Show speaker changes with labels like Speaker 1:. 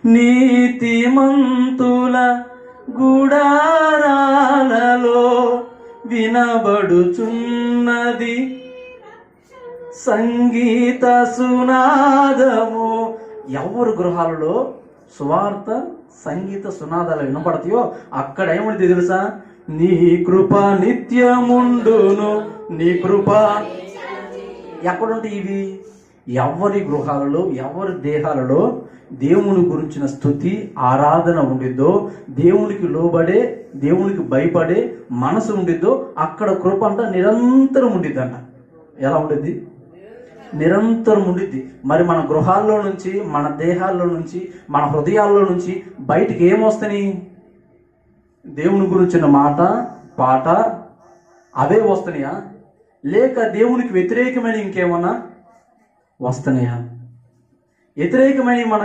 Speaker 1: నీతిమంతుల గుడారాలలో వినబడుచున్నది సంగీత సునాదము. ఎవరు గృహాలలో సువార్త సంగీత సునాదాలు వినపడతాయో అక్కడ ఏముంది తెలుసా? నీ కృప నిత్యముండును, నీ కృప. ఎక్కడుంటాయి ఇవి? ఎవరి గృహాలలో ఎవరి దేహాలలో దేవుని గురించిన స్తుతి ఆరాధన ఉండిద్దో, దేవునికి లోబడే దేవునికి భయపడే మనసు ఉండిద్దో అక్కడ కృప అంట నిరంతరం ఉండిద్దంట. ఎలా ఉండిద్ది? నిరంతరం ఉండిద్ది. మరి మన గృహాల్లో నుంచి, మన దేహాల్లో నుంచి, మన హృదయాల్లో నుంచి బయటికి ఏమొస్తాయి? దేవుని గురించిన మాట పాట అవే వస్తున్నాయా? లేక దేవునికి వ్యతిరేకమైన ఇంకేమన్నా వస్తున్నాయా? వ్యతిరేకమైన మన